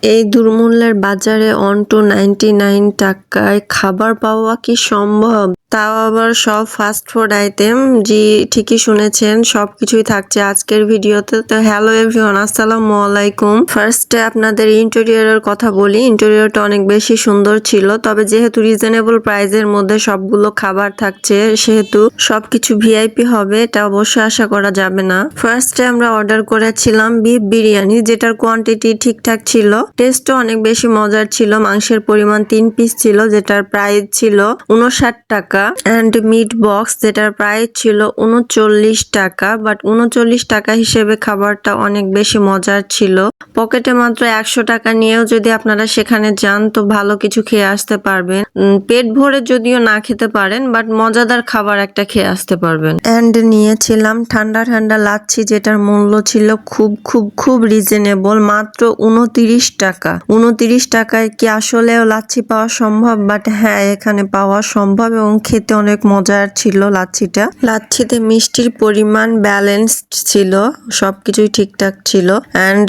এই দুর্মূল্যের বাজারে on two 99 টাকায় খাবার পাওয়া কি সম্ভব? তাও আবার সব ফাস্ট ফুড আইটেম। জি, ঠিকই শুনেছেন, সবকিছুই থাকছে আজকের ভিডিওতে। তো হ্যালো এভরিওয়ান, আসসালামু আলাইকুম। ফার্স্টে আপনাদের ইন্টেরিয়রের কথা বলি। ইন্টেরিয়রটা অনেক বেশি সুন্দর ছিল, তবে যেহেতু রিজনেবল প্রাইসের মধ্যে সবগুলো খাবার থাকছে সেহেতু সবকিছু ভিআইপি হবে এটা অবশ্যই আশা করা যাবে না। ফার্স্টে আমরা অর্ডার করেছিলাম বিফ বিরিয়ানি, যেটার কোয়ান্টিটি ঠিকঠাক ছিল, টেস্টও অনেক বেশি মজার ছিল। মাংসের পরিমাণ 3 পিস ছিল, যেটার প্রাইস ছিল 59 টাকা। অ্যান্ড মিট বক্স, যেটার প্রাইস ছিল 39 টাকা। বাট 39 টাকা হিসেবে খাবারটা অনেক বেশি মজার ছিল। পকেটে মাত্র 100 টাকা নিয়েও যদি আপনারা সেখানে যান তো ভালো কিছু খেয়ে আসতে পারবেন। পেট ভরে যদিও না খেতে পারেন, বাট মজাদার খাবার একটা খেয়ে আসতে পারবেন। অ্যান্ড নিয়েছিলাম ঠান্ডা ঠান্ডা লাচ্ছি, যেটার মূল্য ছিল খুব রিজনেবল, মাত্র 29 টাকা। 29 টাকায় কি আসলেও লাচ্ছি পাওয়া সম্ভব? বাট হ্যাঁ, এখানে পাওয়া সম্ভব এবং খেতে অনেক মজার ছিল লাচ্ছিটা। লাচ্ছিতে মিষ্টির পরিমাণ ব্যালেন্সড ছিল, সবকিছুই ঠিকঠাক ছিল। অ্যান্ড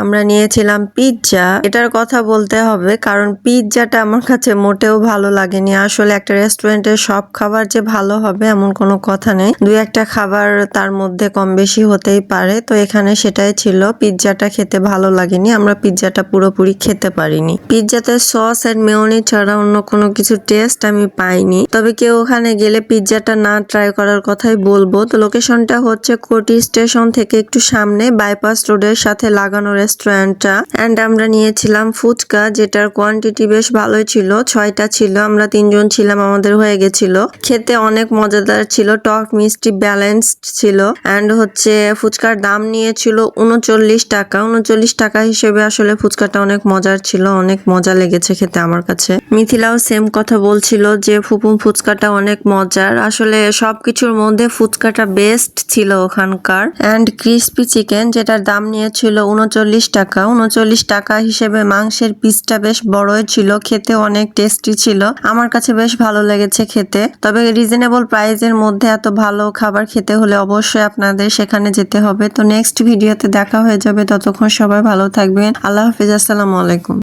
আমরা নিয়েছিলাম পিৎজা। এটার কথা বলতে হবে, কারণ পিৎজাটা আমার কাছে মোটেও ভালো লাগেনি। আসলে একটা রেস্টুরেন্টের সব খাবার যে ভালো হবে এমন কোনো কথা নেই, দুই একটা খাবার তার মধ্যে কম বেশি হতেই পারে। তো এখানে সেটাই ছিল, পিৎজাটা খেতে ভালো লাগেনি, আমরা পিৎজাটা পুরোপুরি খেতে পারিনি। পিৎজাতে সস এন্ড মেয়োনিজ ছাড়া অন্য কোনো কিছু টেস্ট আমি পাইনি। তবে কেউ ওখানে গেলে পিৎজাটা না ট্রাই করার কথাই বলবো। তো লোকেশনটা হচ্ছে কোটি স্টেশন থেকে একটু সামনে, বাইপাস রোডের সাথে লাগানো রেস্টুরেন্টটা। অ্যান্ড আমরা নিয়েছিলাম ফুচকা, যেটার কোয়ান্টিটি বেশ ভালোই ছিল, 6টা ছিল। আমরা 3 জন ছিলাম, আমাদের হয়ে গেছিল। খেতে অনেক মজাদার ছিল, টক মিষ্টি ব্যালেন্সড ছিল। অ্যান্ড ফুচকার দাম নিয়েছিল 39 টাকা। 39 টাকা হিসেবে আসলে ফুচকাটা অনেক মজার ছিল, অনেক মজা লেগেছে খেতে আমার কাছে। মিথিলাও সেম কথা বলছিল যে ফুচকাটা অনেক মজার। আসলে সবকিছুর মধ্যে ফুচকাটা বেস্ট ছিল ওখানকার। অ্যান্ড ক্রিস্পি চিকেন, যেটার দাম নিয়েছিল 39 টাকা। 39 টাকা হিসেবে মাংসের পিসটা বেশ বড়ই ছিল, খেতে অনেক টেস্টি ছিল, আমার কাছে বেশ ভালো লেগেছে খেতে। তবে রিজনেবল প্রাইসের মধ্যে এত ভালো খাবার খেতে হলে অবশ্যই আপনাদের সেখানে যেতে হবে। তো নেক্সট ভিডিওতে দেখা হয়ে যাবে, ততক্ষণ সবাই ভালো থাকবেন। আল্লাহ হাফিজ, আসসালামু আলাইকুম।